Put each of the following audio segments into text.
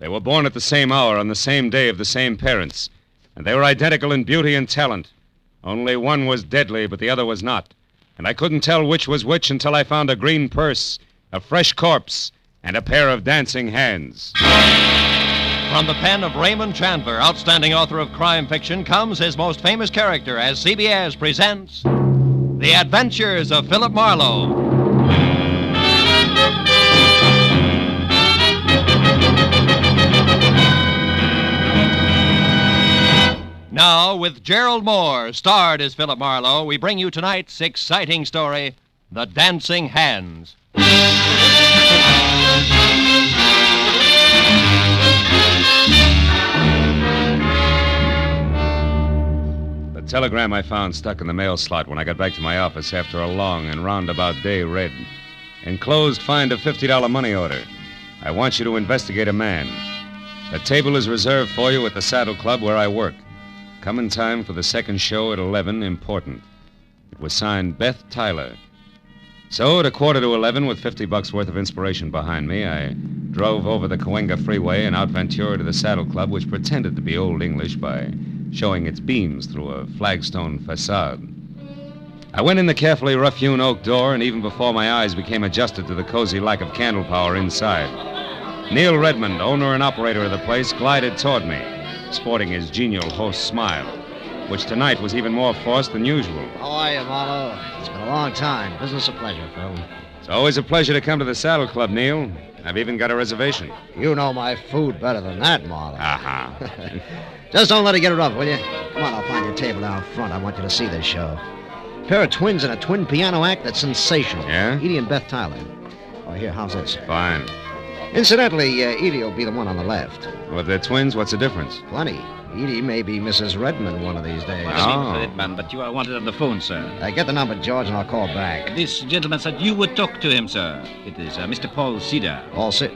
They were born at the same hour on the same day of the same parents, and they were identical in beauty and talent. Only one was deadly, but the other was not. And I couldn't tell which was which until I found a green purse, a fresh corpse, and a pair of dancing hands. From the pen of Raymond Chandler, outstanding author of crime fiction, comes his most famous character as CBS presents The Adventures of Philip Marlowe. Now, with Gerlad Mohr, starred as Philip Marlowe, we bring you tonight's exciting story, The Dancing Hands. The telegram I found stuck in the mail slot when I got back to my office after a long and roundabout day read. Enclosed, find a $50 money order. I want you to investigate a man. The table is reserved for you at the Saddle Club where I work. Come in time for the second show at 11, important. It was signed Beth Tyler. So at 11:15 with $50 worth of inspiration behind me, I drove over the Cahuenga Freeway and out Ventura to the Saddle Club, which pretended to be Old English by showing its beams through a flagstone facade. I went in the carefully rough-hewn oak door, and even before my eyes became adjusted to the cozy lack of candle power inside, Neil Redmond, owner and operator of the place, glided toward me, sporting his genial host's smile, which tonight was even more forced than usual. How are you, Marlowe? It's been a long time. Business a pleasure, Phil. It's always a pleasure to come to the Saddle Club, Neil. I've even got a reservation. You know my food better than that, Marlowe. Uh-huh. Just don't let it get rough, will you? Come on, I'll find your table down front. I want you to see this show. A pair of twins in a twin piano act that's sensational. Yeah? Edie and Beth Tyler. Oh, here, how's this? Fine. Incidentally, Edie will be the one on the left. Well, if they're twins, what's the difference? Plenty. Edie may be Mrs. Redmond one of these days. Oh. Redmond, but you are wanted on the phone, sir. Get the number, George, and I'll call back. This gentleman said you would talk to him, sir. It is Mr. Paul Cedar. All set.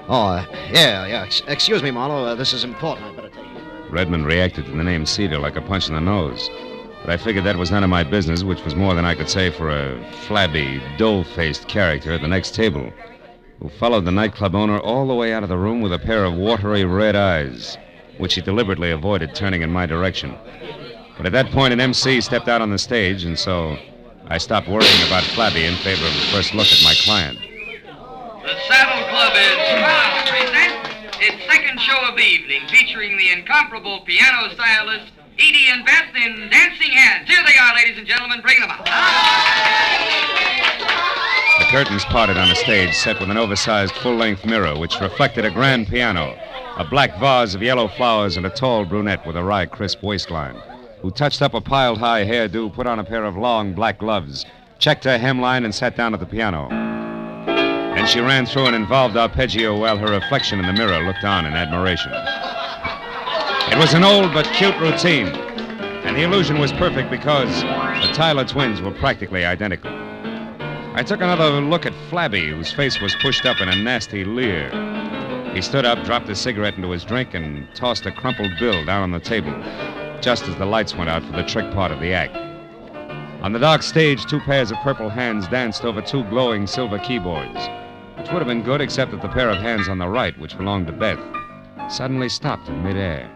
Oh, yeah. Excuse me, Marlowe. This is important. I better take it. Redmond reacted to the name Cedar like a punch in the nose. But I figured that was none of my business, which was more than I could say for a flabby, dough-faced character at the next table, who followed the nightclub owner all the way out of the room with a pair of watery red eyes, which he deliberately avoided turning in my direction. But at that point, an MC stepped out on the stage, and so I stopped worrying about Flabby in favor of a first look at my client. The Saddle Club is proud to present its second show of the evening, featuring the incomparable piano stylist Edie and Beth in Dancing Hands. Here they are, ladies and gentlemen. Bring them out. The curtains parted on a stage set with an oversized full-length mirror, which reflected a grand piano, a black vase of yellow flowers, and a tall brunette with a wry, crisp waistline, who touched up a piled-high hairdo, put on a pair of long black gloves, checked her hemline, and sat down at the piano. Then she ran through an involved arpeggio while her reflection in the mirror looked on in admiration. It was an old but cute routine, and the illusion was perfect because the Tyler twins were practically identical. I took another look at Flabby, whose face was pushed up in a nasty leer. He stood up, dropped a cigarette into his drink, and tossed a crumpled bill down on the table, just as the lights went out for the trick part of the act. On the dark stage, two pairs of purple hands danced over two glowing silver keyboards, which would have been good except that the pair of hands on the right, which belonged to Beth, suddenly stopped in midair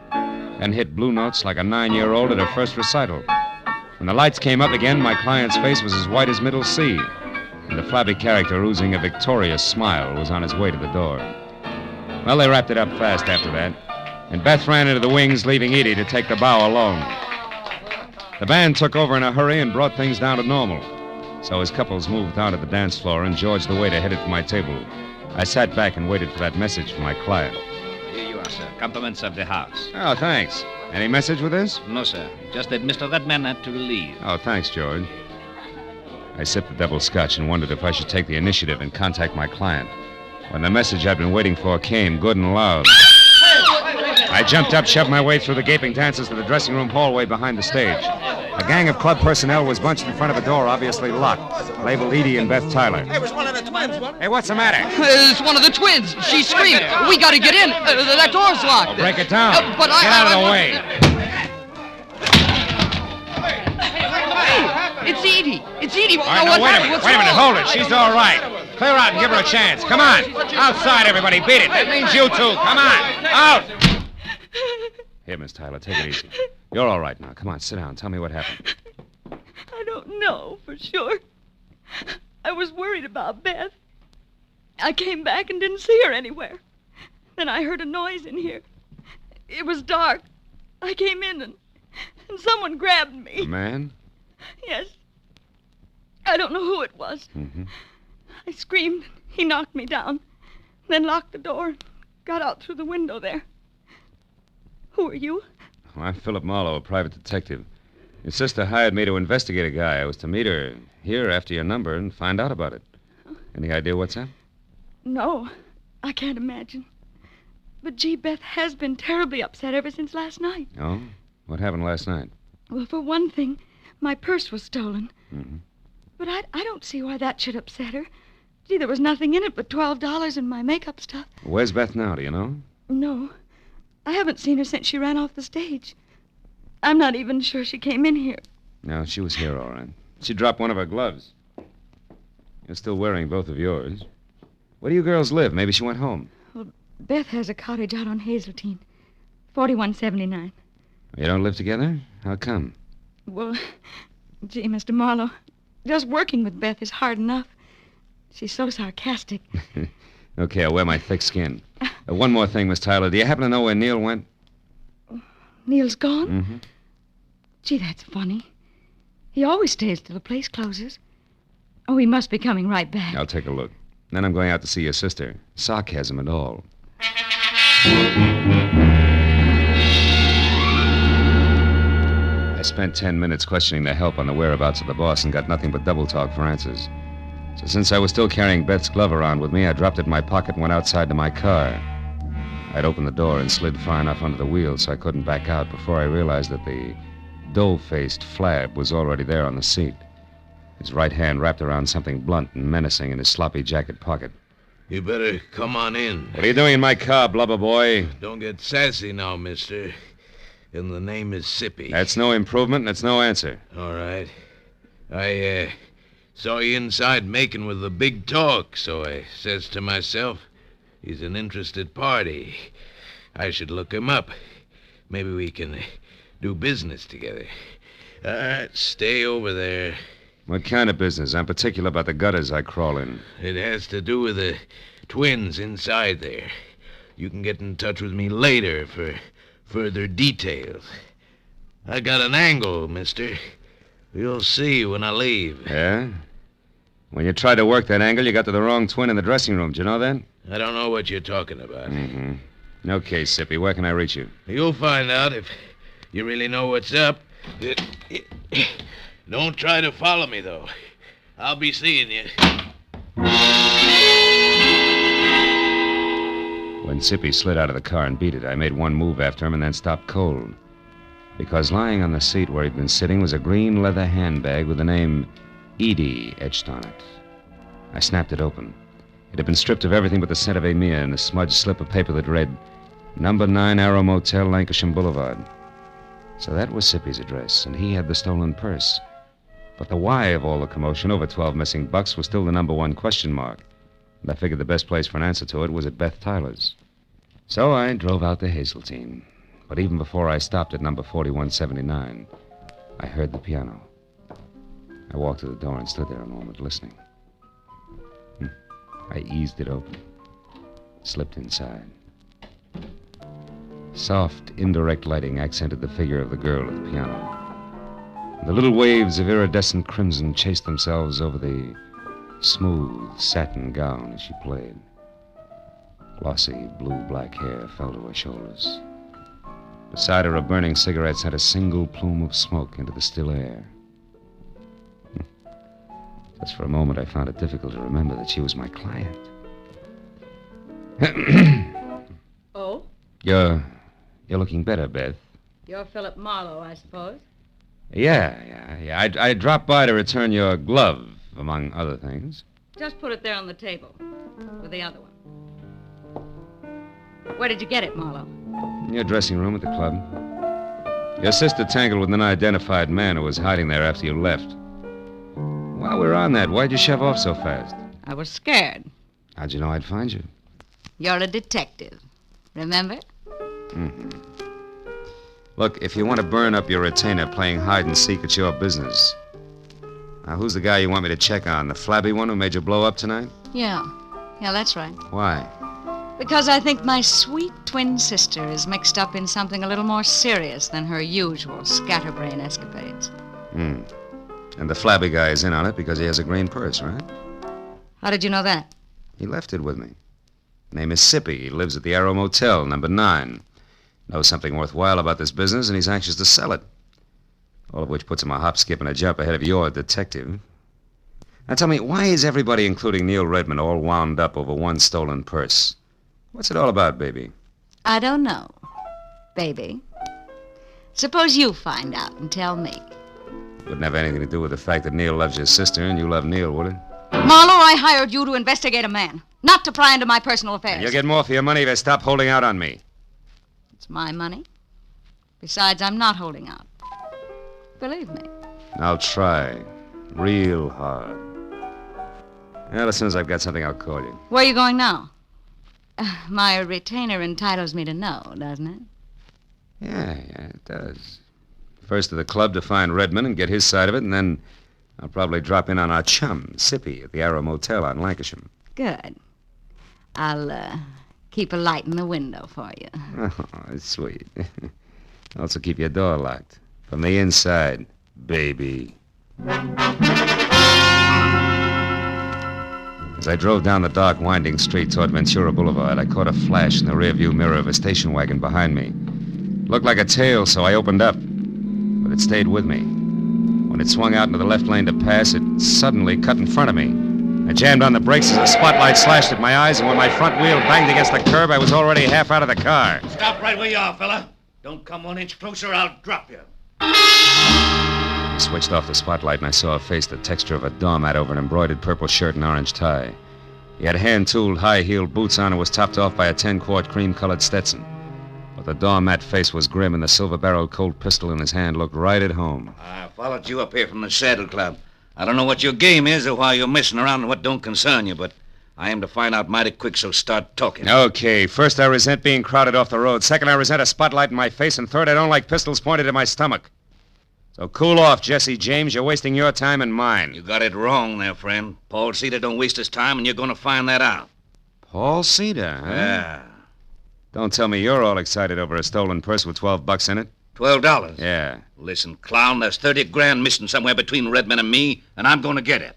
and hit blue notes like a 9-year-old at her first recital. When the lights came up again, my client's face was as white as Middle Sea, and the Flabby character, oozing a victorious smile, was on his way to the door. Well, they wrapped it up fast after that, and Beth ran into the wings, leaving Edie to take the bow alone. The band took over in a hurry and brought things down to normal, so as couples moved out of the dance floor and George the waiter headed for my table, I sat back and waited for that message from my client. Here you are, sir. Compliments of the house. Oh, thanks. Any message with this? No, sir. Just that Mr. Redman had to leave. Oh, thanks, George. I sipped the double scotch and wondered if I should take the initiative and contact my client. When the message I'd been waiting for came, good and loud, I jumped up, shoved my way through the gaping dancers to the dressing room hallway behind the stage. A gang of club personnel was bunched in front of a door, obviously locked, labeled Edie and Beth Tyler. Hey, it was one of the twins, wasn't it? Hey, what's the matter? It's one of the twins. She screamed. We gotta get in. That door's locked. Well, break it down. But Get out of the way. It's Edie. It's Edie. All right, now, wait a minute. Hold it. She's all right. Clear out and give her a chance. Come on. Outside, everybody. Beat it. That means you two. Come on. Out. Here, Miss Tyler, take it easy. You're all right now. Come on, sit down. Tell me what happened. I don't know for sure. I was worried about Beth. I came back and didn't see her anywhere. Then I heard a noise in here. It was dark. I came in and someone grabbed me. A man? Yes. I don't know who it was. Mm-hmm. I screamed. He knocked me down. Then locked the door and got out through the window there. Who are you? Oh, I'm Philip Marlowe, a private detective. Your sister hired me to investigate a guy. I was to meet her here after your number and find out about it. Any idea what's up? No, I can't imagine. But, gee, Beth has been terribly upset ever since last night. Oh? What happened last night? Well, for one thing, my purse was stolen. Mm-hmm. But I don't see why that should upset her. Gee, there was nothing in it but $12 and my makeup stuff. Where's Beth now, do you know? No, I haven't seen her since she ran off the stage. I'm not even sure she came in here. No, she was here, all right. She dropped one of her gloves. You're still wearing both of yours. Where do you girls live? Maybe she went home. Well, Beth has a cottage out on Hazeltine, 4179. You don't live together? How come? Well, gee, Mr. Marlowe, just working with Beth is hard enough. She's so sarcastic. Okay, I'll wear my thick skin. One more thing, Miss Tyler. Do you happen to know where Neil went? Neil's gone? Mm-hmm. Gee, that's funny. He always stays till the place closes. Oh, he must be coming right back. I'll take a look. Then I'm going out to see your sister. Sarcasm and all. I spent 10 minutes questioning the help on the whereabouts of the boss and got nothing but double talk for answers. So since I was still carrying Beth's glove around with me, I dropped it in my pocket and went outside to my car. I'd opened the door and slid far enough under the wheel so I couldn't back out before I realized that the dough-faced Flab was already there on the seat. His right hand wrapped around something blunt and menacing in his sloppy jacket pocket. You better come on in. What are you doing in my car, blubber boy? Don't get sassy now, mister. And the name is Sippy. That's no improvement, and it's no answer. All right. I saw you inside making with the big talk, so I says to myself, he's an interested party. I should look him up. Maybe we can do business together. All right, stay over there. What kind of business? I'm particular about the gutters I crawl in. It has to do with the twins inside there. You can get in touch with me later for further details. I got an angle, mister. You'll see when I leave. Yeah? When you tried to work that angle, you got to the wrong twin in the dressing room. Did you know that? I don't know what you're talking about. Mm-hmm. Okay, Sippy, where can I reach you? You'll find out if you really know what's up. Don't try to follow me, though. I'll be seeing you. When Sippy slid out of the car and beat it, I made one move after him and then stopped cold. Because lying on the seat where he'd been sitting was a green leather handbag with the name Edie etched on it. I snapped it open. It had been stripped of everything but the scent of Amia and a smudged slip of paper that read, Number 9 Arrow Motel, Lancashire Boulevard. So that was Sippy's address, and he had the stolen purse. But the why of all the commotion over 12 missing bucks was still the number one question mark. And I figured the best place for an answer to it was at Beth Tyler's. So I drove out to Hazeltine. But even before I stopped at number 4179, I heard the piano. I walked to the door and stood there a moment, listening. I eased it open, slipped inside. Soft, indirect lighting accented the figure of the girl at the piano. The little waves of iridescent crimson chased themselves over the smooth satin gown as she played. Glossy blue-black hair fell to her shoulders. Beside her, a burning cigarette sent a single plume of smoke into the still air. Just for a moment, I found it difficult to remember that she was my client. Oh? You're looking better, Beth. You're Philip Marlowe, I suppose. Yeah. I dropped by to return your glove, among other things. Just put it there on the table with the other one. Where did you get it, Marlowe? In your dressing room at the club. Your sister tangled with an unidentified man who was hiding there after you left. While we're on that, why'd you shove off so fast? I was scared. How'd you know I'd find you? You're a detective. Remember? Mm-hmm. Look, if you want to burn up your retainer playing hide and seek, it's your business. Now, who's the guy you want me to check on? The flabby one who made you blow up tonight? Yeah. Yeah, that's right. Why? Because I think my sweet twin sister is mixed up in something a little more serious than her usual scatterbrain escapades. Hmm. And the flabby guy is in on it because he has a green purse, right? How did you know that? He left it with me. Name is Sippy. He lives at the Arrow Motel, number 9. Knows something worthwhile about this business, and he's anxious to sell it. All of which puts him a hop, skip, and a jump ahead of your detective. Now tell me, why is everybody, including Neil Redmond, all wound up over one stolen purse? What's it all about, baby? I don't know, baby. Suppose you find out and tell me. Wouldn't have anything to do with the fact that Neil loves your sister and you love Neil, would it? Marlowe, I hired you to investigate a man, not to pry into my personal affairs. You'll get more for your money if you stop holding out on me. It's my money. Besides, I'm not holding out. Believe me. I'll try. Real hard. Well, as soon as I've got something, I'll call you. Where are you going now? My retainer entitles me to know, doesn't it? Yeah, it does. First to the club to find Redmond and get his side of it, and then I'll probably drop in on our chum, Sippy, at the Arrow Motel on Lancashire. Good. I'll keep a light in the window for you. Oh, that's sweet. Also keep your door locked. From the inside, baby. As I drove down the dark, winding street toward Ventura Boulevard, I caught a flash in the rearview mirror of a station wagon behind me. Looked like a tail, so I opened up. But it stayed with me. When it swung out into the left lane to pass, it suddenly cut in front of me. I jammed on the brakes as a spotlight slashed at my eyes, and when my front wheel banged against the curb, I was already half out of the car. Stop right where you are, fella. Don't come 1 inch closer, I'll drop you. I switched off the spotlight, and I saw a face the texture of a doormat over an embroidered purple shirt and orange tie. He had hand-tooled, high-heeled boots on and was topped off by a 10-quart cream-colored Stetson. But the doormat face was grim, and the silver-barreled Colt pistol in his hand looked right at home. I followed you up here from the Saddle Club. I don't know what your game is or why you're messing around in what don't concern you, but I aim to find out mighty quick, so start talking. Okay, first I resent being crowded off the road. Second, I resent a spotlight in my face. And third, I don't like pistols pointed at my stomach. So cool off, Jesse James. You're wasting your time and mine. You got it wrong there, friend. Paul Cedar don't waste his time, and you're going to find that out. Paul Cedar, huh? Yeah. Don't tell me you're all excited over a stolen purse with $12 in it. $12? Yeah. Listen, clown, there's 30 grand missing somewhere between Redmond and me, and I'm going to get it.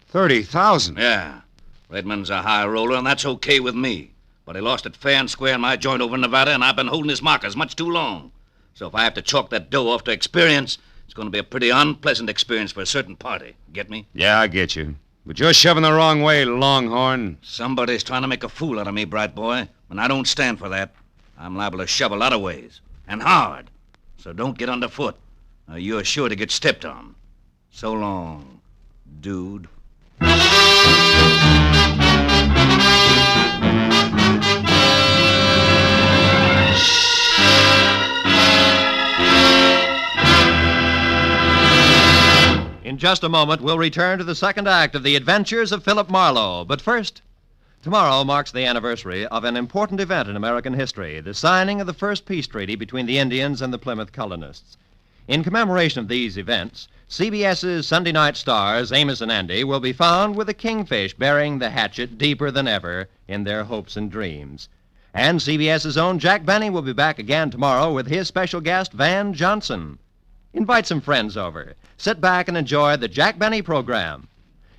30,000? Yeah. Redmond's a high roller, and that's okay with me. But he lost it fair and square in my joint over in Nevada, and I've been holding his markers much too long. So if I have to chalk that dough off to experience, it's going to be a pretty unpleasant experience for a certain party. Get me? Yeah, I get you. But you're shoving the wrong way, Longhorn. Somebody's trying to make a fool out of me, bright boy, and I don't stand for that. I'm liable to shove a lot of ways, and hard. So don't get underfoot. You're sure to get stepped on. So long, dude. In just a moment, we'll return to the second act of The Adventures of Philip Marlowe. But first, tomorrow marks the anniversary of an important event in American history, the signing of the first peace treaty between the Indians and the Plymouth colonists. In commemoration of these events, CBS's Sunday night stars, Amos and Andy, will be found with a kingfish burying the hatchet deeper than ever in their hopes and dreams. And CBS's own Jack Benny will be back again tomorrow with his special guest, Van Johnson. Invite some friends over. Sit back and enjoy the Jack Benny program.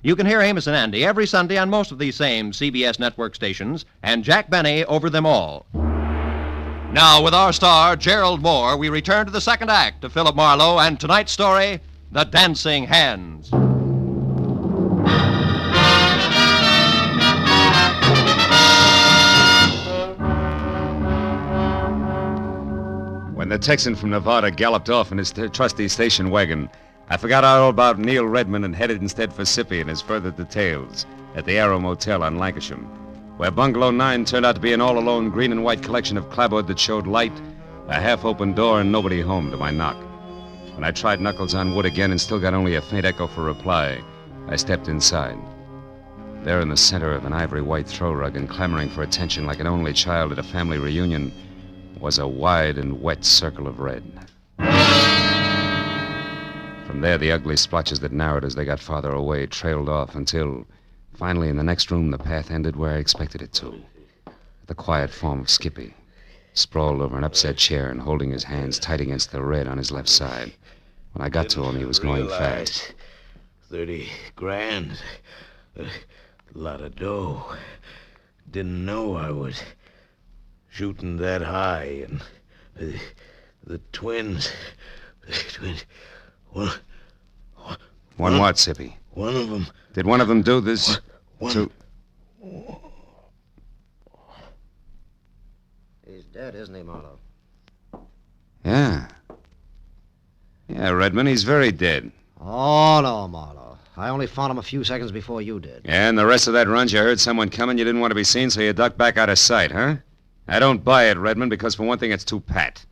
You can hear Amos and Andy every Sunday on most of these same CBS network stations, and Jack Benny over them all. Now, with our star, Gerlad Mohr, we return to the second act of Philip Marlowe and tonight's story, The Dancing Hands. When the Texan from Nevada galloped off in his trusty station wagon, I forgot all about Neil Redmond and headed instead for Sippy and his further details at the Arrow Motel on Lancashire, where Bungalow 9 turned out to be an all-alone green and white collection of clapboard that showed light, a half-open door, and nobody home to my knock. When I tried knuckles on wood again and still got only a faint echo for reply, I stepped inside. There in the center of an ivory white throw rug and clamoring for attention like an only child at a family reunion was a wide and wet circle of red. From there, the ugly splotches that narrowed as they got farther away trailed off until, finally, in the next room, the path ended where I expected it to. The quiet form of Skippy, sprawled over an upset chair and holding his hands tight against the red on his left side. When I got to him, he was going fast. 30 grand. A lot of dough. Didn't know I was shooting that high. And the twins... One what, Sippy? One of them... Did one of them do this? He's dead, isn't he, Marlowe? Yeah. Yeah, Redmond, he's very dead. Oh, no, Marlowe. I only found him a few seconds before you did. Yeah, and the rest of that run, you heard someone coming, you didn't want to be seen, so you ducked back out of sight, huh? I don't buy it, Redmond, because for one thing, it's too pat.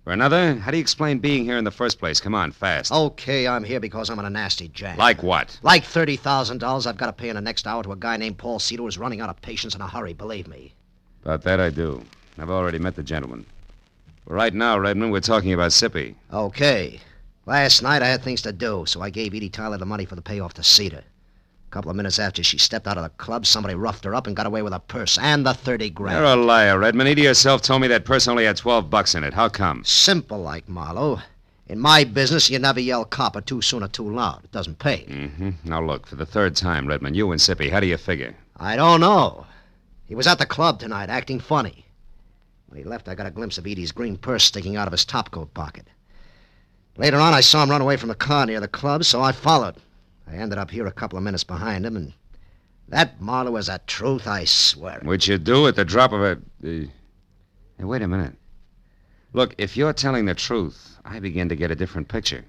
For another, how do you explain being here in the first place? Come on, fast. Okay, I'm here because I'm in a nasty jam. Like what? Like $30,000 I've got to pay in the next hour to a guy named Paul Cedar who's running out of patience in a hurry, believe me. About that I do. I've already met the gentleman. But right now, Redmond, we're talking about Sippy. Okay. Last night I had things to do, so I gave Edie Tyler the money for the payoff to Cedar. A couple of minutes after she stepped out of the club, somebody roughed her up and got away with her purse and the 30 grand. You're a liar, Redmond. Edie herself told me that purse only had $12 in it. How come? Simple like, Marlowe. In my business, you never yell copper too soon or too loud. It doesn't pay. Mm-hmm. Now look, for the third time, Redmond, you and Sippy, how do you figure? I don't know. He was at the club tonight, acting funny. When he left, I got a glimpse of Edie's green purse sticking out of his topcoat pocket. Later on, I saw him run away from a car near the club, so I followed. I ended up here a couple of minutes behind him, and that, Marlowe, is the truth, I swear. Which you do at the drop of a... Hey, wait a minute. Look, if you're telling the truth, I begin to get a different picture.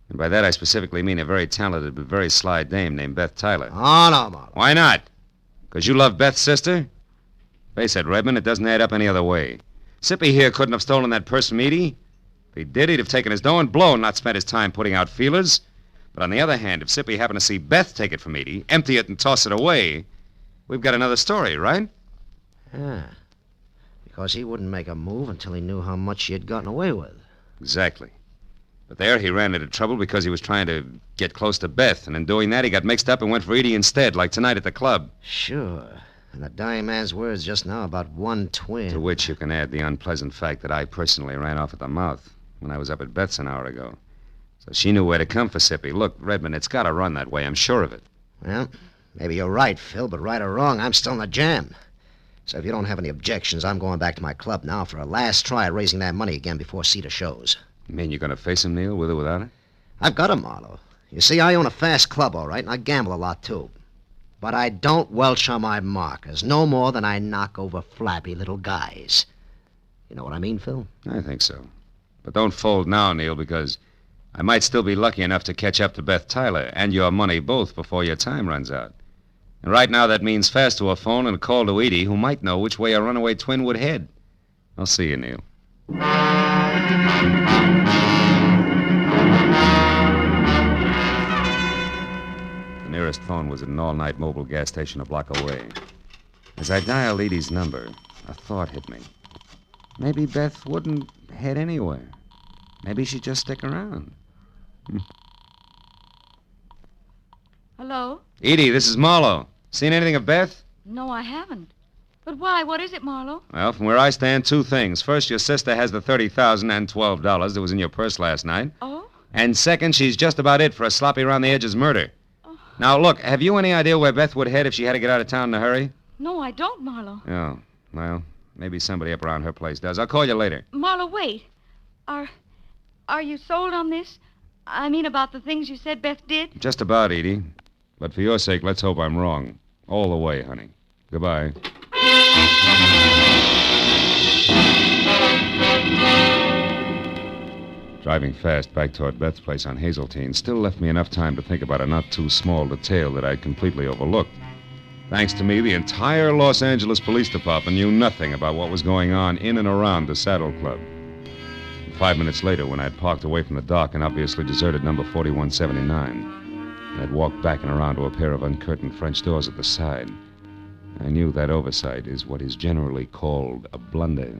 And by that, I specifically mean a very talented but very sly dame named Beth Tyler. Oh, no, Marlowe. Why not? Because you love Beth's sister? Face it, Redmond, it doesn't add up any other way. Sippy here couldn't have stolen that purse from Edie. If he did, he'd have taken his dough and blown, not spent his time putting out feelers. But on the other hand, if Sippy happened to see Beth take it from Edie, empty it and toss it away, we've got another story, right? Yeah. Because he wouldn't make a move until he knew how much she had gotten away with. Exactly. But there he ran into trouble because he was trying to get close to Beth, and in doing that, he got mixed up and went for Edie instead, like tonight at the club. Sure. And the dying man's words just now about one twin. To which you can add the unpleasant fact that I personally ran off at the mouth when I was up at Beth's an hour ago. So she knew where to come for Sippy. Look, Redmond, it's got to run that way. I'm sure of it. Well, maybe you're right, Phil, but right or wrong, I'm still in the jam. So if you don't have any objections, I'm going back to my club now for a last try at raising that money again before Cedar shows. You mean you're going to face him, Neil, with or without it? I've got him, Marlowe. You see, I own a fast club, all right, and I gamble a lot, too. But I don't welch on my markers, no more than I knock over flabby little guys. You know what I mean, Phil? I think so. But don't fold now, Neil, because I might still be lucky enough to catch up to Beth Tyler and your money both before your time runs out. And right now that means fast to a phone and a call to Edie, who might know which way a runaway twin would head. I'll see you, Neil. The nearest phone was at an all-night mobile gas station a block away. As I dialed Edie's number, a thought hit me. Maybe Beth wouldn't head anywhere. Maybe she'd just stick around. Hello? Edie, this is Marlowe. Seen anything of Beth? No, I haven't. But why? What is it, Marlowe? Well, from where I stand, two things. First, your sister has the $30,000 and $12 that was in your purse last night. Oh? And second, she's just about it for a sloppy around-the-edges murder. Oh. Now, look, have you any idea where Beth would head if she had to get out of town in a hurry? No, I don't, Marlowe. Oh, well, maybe somebody up around her place does. I'll call you later. Marlowe, wait. Are you sold on this? I mean, about the things you said Beth did? Just about, Edie. But for your sake, let's hope I'm wrong. All the way, honey. Goodbye. Driving fast back toward Beth's place on Hazeltine still left me enough time to think about a not-too-small detail that I'd completely overlooked. Thanks to me, the entire Los Angeles Police Department knew nothing about what was going on in and around the Saddle Club. 5 minutes later, when I'd parked away from the dock and obviously deserted number 4179, I'd walked back and around to a pair of uncurtained French doors at the side. I knew that oversight is what is generally called a blunder.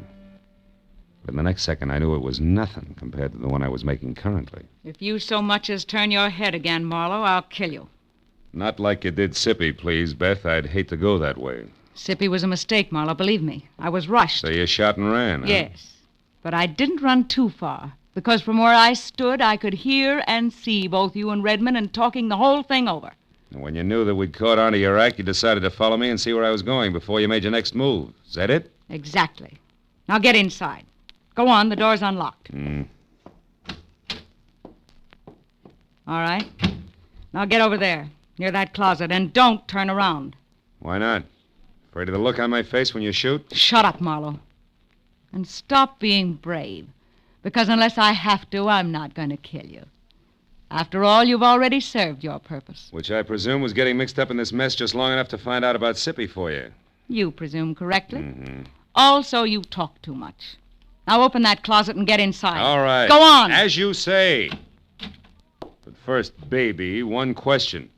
But in the next second, I knew it was nothing compared to the one I was making currently. If you so much as turn your head again, Marlowe, I'll kill you. Not like you did Sippy, please, Beth. I'd hate to go that way. Sippy was a mistake, Marlowe, believe me. I was rushed. So you shot and ran, huh? Yes. But I didn't run too far, because from where I stood, I could hear and see both you and Redmond and talking the whole thing over. And when you knew that we'd caught on to your act, you decided to follow me and see where I was going before you made your next move. Is that it? Exactly. Now get inside. Go on, the door's unlocked. All right. Now get over there, near that closet, and don't turn around. Why not? Afraid of the look on my face when you shoot? Shut up, Marlowe. And stop being brave, because unless I have to, I'm not going to kill you. After all, you've already served your purpose. Which I presume was getting mixed up in this mess just long enough to find out about Sippy for you. You presume correctly. Also, you talk too much. Now open that closet and get inside. All right. Go on. As you say. But first, baby, one question.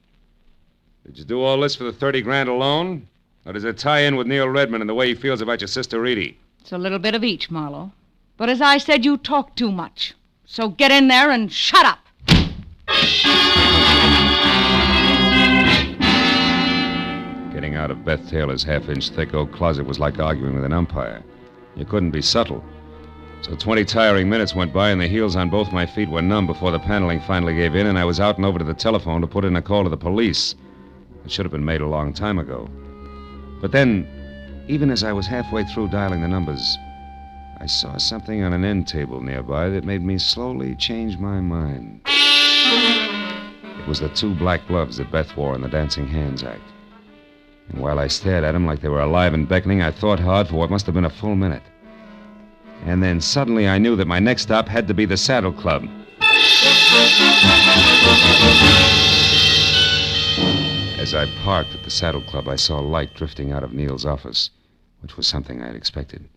Did you do all this for the 30 grand alone? Or does it tie in with Neil Redmond and the way he feels about your sister Edie? It's a little bit of each, Marlowe. But as I said, you talk too much. So get in there and shut up. Getting out of Beth Taylor's half-inch thick oak closet was like arguing with an umpire. You couldn't be subtle. So 20 tiring minutes went by and the heels on both my feet were numb before the paneling finally gave in and I was out and over to the telephone to put in a call to the police. It should have been made a long time ago. But then, even as I was halfway through dialing the numbers, I saw something on an end table nearby that made me slowly change my mind. It was the 2 black gloves that Beth wore in the Dancing Hands act. And while I stared at them like they were alive and beckoning, I thought hard for what must have been a full minute. And then suddenly I knew that my next stop had to be the Saddle Club. As I parked at the Saddle Club, I saw light drifting out of Neil's office, which was something I had expected.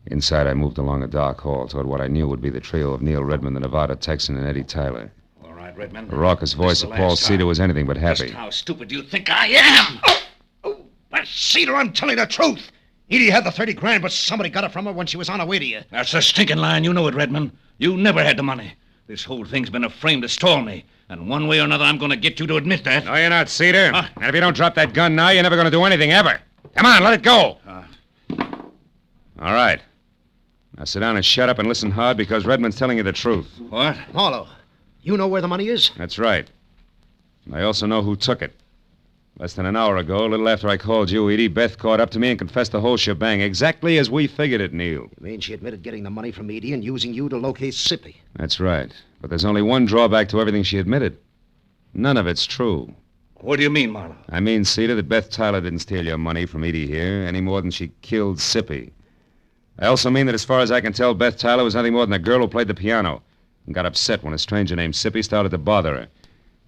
Inside, I moved along a dark hall toward what I knew would be the trio of Neil Redmond, the Nevada Texan, and Eddie Tyler. All right, Redmond. The raucous voice of Paul Cedar was anything but happy. Just how stupid do you think I am? Cedar, I'm telling the truth. Edie had the 30 grand, but somebody got it from her when she was on her way to you. That's a stinking line. You know it, Redmond. You never had the money. This whole thing's been a frame to stall me. And one way or another, I'm going to get you to admit that. No, you're not, Cedar. And if you don't drop that gun now, you're never going to do anything ever. Come on, let it go. All right. Now sit down and shut up and listen hard because Redmond's telling you the truth. What? Marlowe, you know where the money is? That's right. And I also know who took it. Less than an hour ago, a little after I called you, Edie, Beth caught up to me and confessed the whole shebang, exactly as we figured it, Neil. You mean she admitted getting the money from Edie and using you to locate Sippy? That's right. But there's only one drawback to everything she admitted. None of it's true. What do you mean, Marlowe? I mean, Cedar, that Beth Tyler didn't steal your money from Edie here any more than she killed Sippy. I also mean that as far as I can tell, Beth Tyler was nothing more than a girl who played the piano and got upset when a stranger named Sippy started to bother her.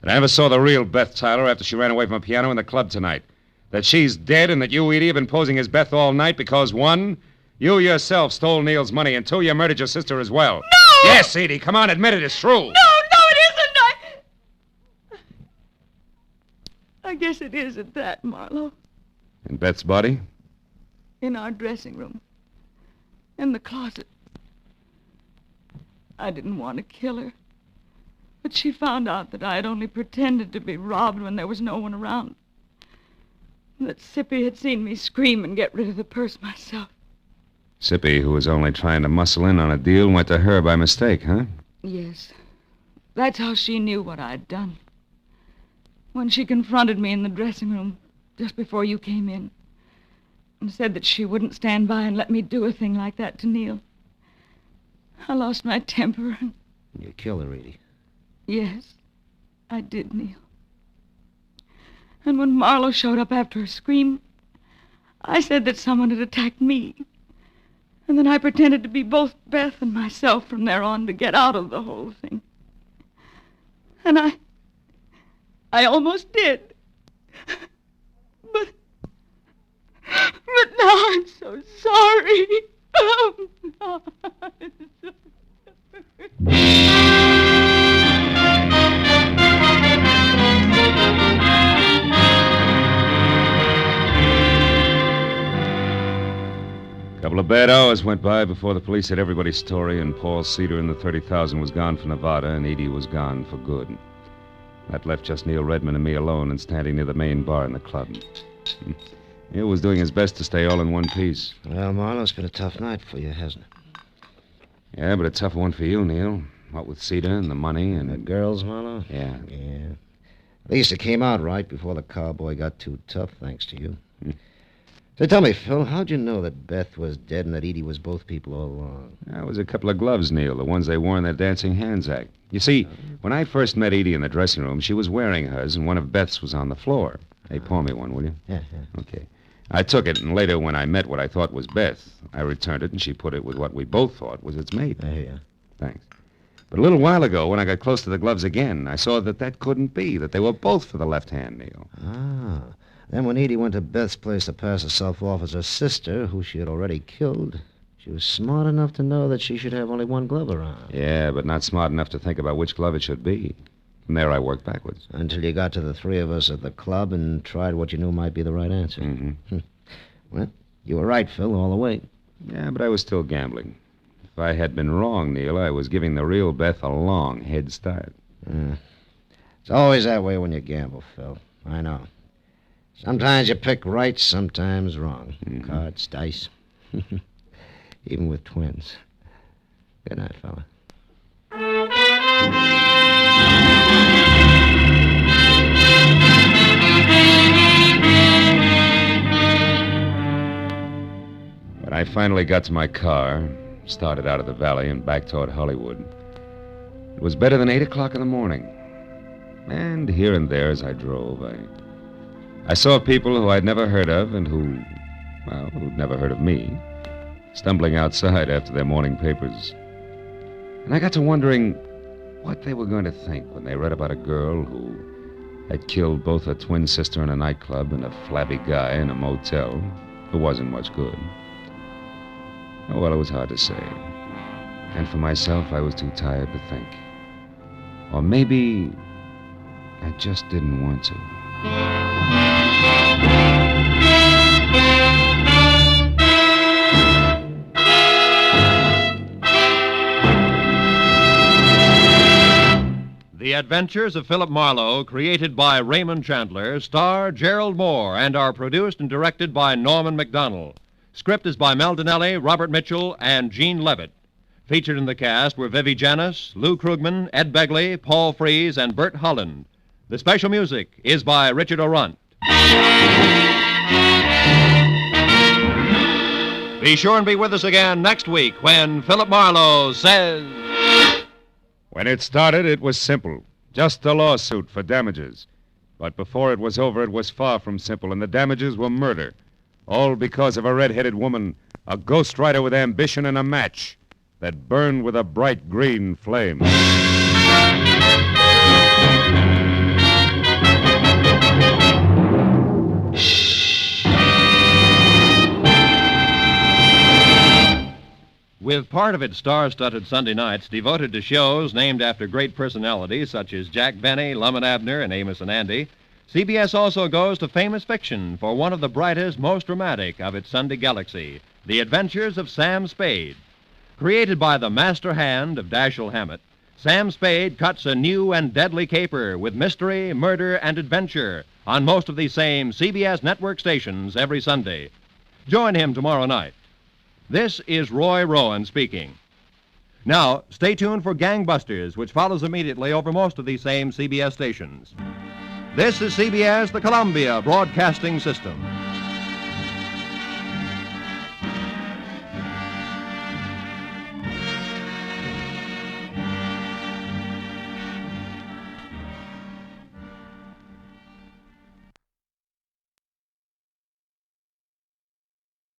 That I never saw the real Beth Tyler after she ran away from a piano in the club tonight. That she's dead and that you, Edie, have been posing as Beth all night because, 1, you yourself stole Neil's money, and 2, you murdered your sister as well. No! Yes, Edie, come on, admit it, it's true. No, it isn't. I guess it is at that, Marlowe. And Beth's body? In our dressing room. In the closet. I didn't want to kill her. But she found out that I had only pretended to be robbed when there was no one around. That Sippy had seen me scream and get rid of the purse myself. Sippy, who was only trying to muscle in on a deal, went to her by mistake, huh? Yes. That's how she knew what I'd done. When she confronted me in the dressing room just before you came in and said that she wouldn't stand by and let me do a thing like that to Neil, I lost my temper and... You killed her, Edie. Yes, I did, Neil. And when Marlowe showed up after her scream, I said that someone had attacked me. And then I pretended to be both Beth and myself from there on to get out of the whole thing. And I almost did. But now I'm so sorry. Oh, no, I'm so sorry. bad hours went by before the police had everybody's story, and Paul Cedar and the 30,000 was gone for Nevada, and Edie was gone for good. That left just Neil Redmond and me alone and standing near the main bar in the club. Neil was doing his best to stay all in one piece. Well, Marlowe, it's been a tough night for you, hasn't it? Yeah, but a tougher one for you, Neil. What with Cedar and the money and... The girls, Marlowe? Yeah. Yeah. At least it came out right before the cowboy got too tough, thanks to you. So tell me, Phil, how'd you know that Beth was dead and that Edie was both people all along? That was a couple of gloves, Neil, the ones they wore in their dancing hands act. You see, when I first met Edie in the dressing room, she was wearing hers, and one of Beth's was on the floor. Hey, pour me one, will you? Yeah. Okay. I took it, and later when I met what I thought was Beth, I returned it, and she put it with what we both thought was its mate. I hear you. Thanks. But a little while ago, when I got close to the gloves again, I saw that couldn't be, that they were both for the left hand, Neil. Ah. Then when Edie went to Beth's place to pass herself off as her sister, who she had already killed, she was smart enough to know that she should have only one glove around. Yeah, but not smart enough to think about which glove it should be. From there, I worked backwards. Until you got to the three of us at the club and tried what you knew might be the right answer. Mm-hmm. Well, you were right, Phil, all the way. Yeah, but I was still gambling. If I had been wrong, Neil, I was giving the real Beth a long head start. It's always that way when you gamble, Phil. I know. Sometimes you pick right, sometimes wrong. Mm-hmm. Cards, dice. Even with twins. Good night, fella. When I finally got to my car, started out of the valley and back toward Hollywood, it was better than 8 o'clock in the morning. And here and there as I drove, I saw people who I'd never heard of and who'd never heard of me, stumbling outside after their morning papers. And I got to wondering what they were going to think when they read about a girl who had killed both her twin sister in a nightclub and a flabby guy in a motel who wasn't much good. Oh, well, it was hard to say. And for myself, I was too tired to think. Or maybe I just didn't want to. The Adventures of Philip Marlowe, created by Raymond Chandler, star Gerlad Mohr, and are produced and directed by Norman MacDonald. Script is by Mel Donnelly, Robert Mitchell, and Gene Levitt. Featured in the cast were Vivi Janis, Lou Krugman, Ed Begley, Paul Frees, and Bert Holland. The special music is by Richard Orunt. Be sure and be with us again next week when Philip Marlowe says... When it started, it was simple. Just a lawsuit for damages. But before it was over, it was far from simple, and the damages were murder. All because of a red-headed woman, a ghostwriter with ambition and a match that burned with a bright green flame. With part of its star-studded Sunday nights devoted to shows named after great personalities such as Jack Benny, Lum and Abner, and Amos and Andy, CBS also goes to famous fiction for one of the brightest, most dramatic of its Sunday galaxy, The Adventures of Sam Spade. Created by the master hand of Dashiell Hammett, Sam Spade cuts a new and deadly caper with mystery, murder, and adventure on most of these same CBS network stations every Sunday. Join him tomorrow night. This is Roy Rowan speaking. Now, stay tuned for Gangbusters, which follows immediately over most of these same CBS stations. This is CBS, the Columbia Broadcasting System.